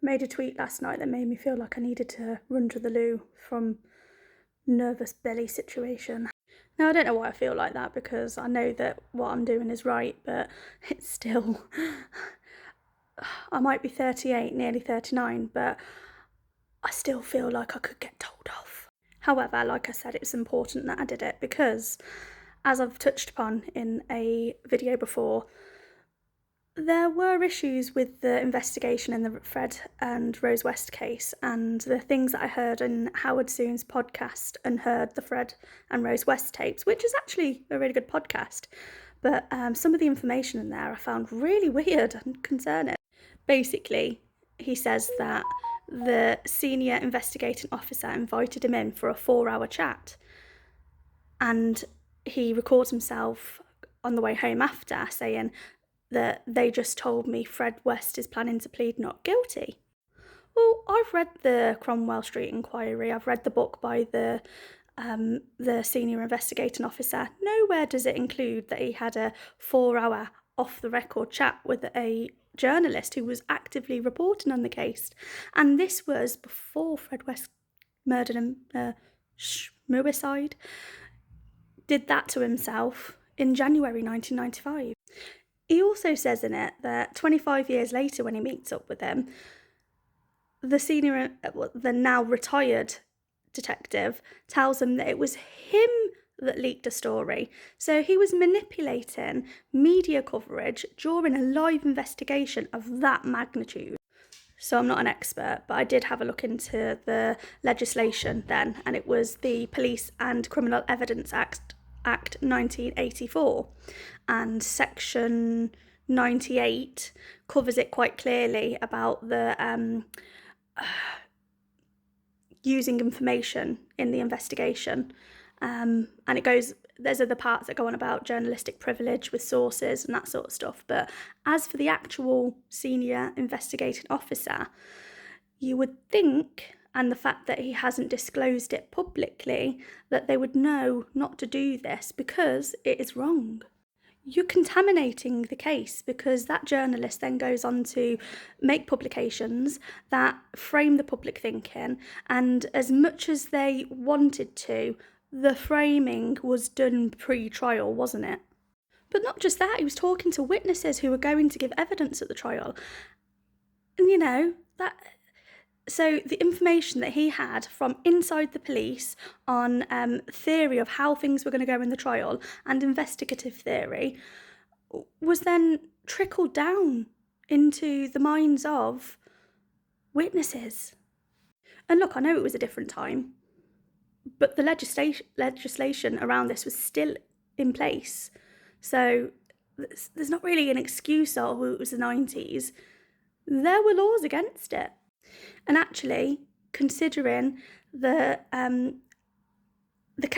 made a tweet last night that made me feel like I needed to run to the loo from nervous belly situation. Now, I don't know why I feel like that, because I know that what I'm doing is right, but it's still... I might be 38, nearly 39, but I still feel like I could get told off. However, like I said, it's important that I did it because, as I've touched upon in a video before, there were issues with the investigation in the Fred and Rose West case, and the things that I heard in Howard Soon's podcast and heard the Fred and Rose West tapes, which is actually a really good podcast, but some of the information in there I found really weird and concerning. Basically, he says that the senior investigating officer invited him in for a 4-hour chat, and he records himself on the way home after saying that they just told me Fred West is planning to plead not guilty. Well, I've read the Cromwell Street inquiry, I've read the book by the senior investigating officer. Nowhere does it include that he had a 4-hour off-the-record chat with a journalist who was actively reporting on the case. And this was before Fred West murdered him, schmuicide, did that to himself in January 1995. He also says in it that 25 years later, when he meets up with him, the now retired detective tells him that it was him that leaked a story. So he was manipulating media coverage during a live investigation of that magnitude. So I'm not an expert, but I did have a look into the legislation then, and it was the Police and Criminal Evidence Act 1984, and section 98 covers it quite clearly about the using information in the investigation, and it goes, those are the parts that go on about journalistic privilege with sources and that sort of stuff. But as for the actual senior investigating officer, you would think, and the fact that he hasn't disclosed it publicly, that they would know not to do this because it is wrong. You're contaminating the case, because that journalist then goes on to make publications that frame the public thinking, and as much as they wanted to, the framing was done pre-trial, wasn't it? But not just that, he was talking to witnesses who were going to give evidence at the trial. And so the information that he had from inside the police on theory of how things were going to go in the trial and investigative theory was then trickled down into the minds of witnesses. And look, I know it was a different time, but the legislation around this was still in place. So there's not really an excuse, oh, it was the 90s. There were laws against it. And actually, considering the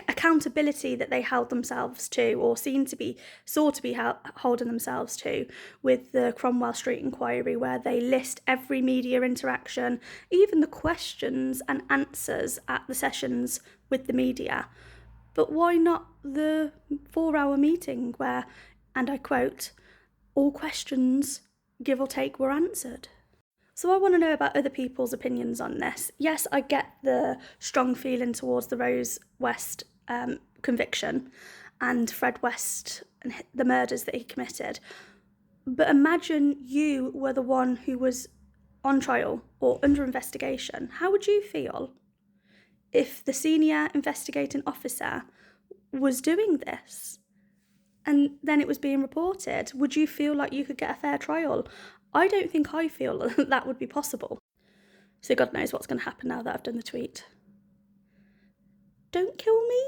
accountability that they held themselves to, or sought to be holding themselves to, with the Cromwell Street inquiry, where they list every media interaction, even the questions and answers at the sessions with the media. But why not the 4-hour meeting where, and I quote, all questions, give or take, were answered? So I want to know about other people's opinions on this. Yes, I get the strong feeling towards the Rose West conviction and Fred West and the murders that he committed. But imagine you were the one who was on trial or under investigation. How would you feel if the senior investigating officer was doing this and then it was being reported? Would you feel like you could get a fair trial? I don't think I feel that would be possible. So God knows what's going to happen now that I've done the tweet. Don't kill me.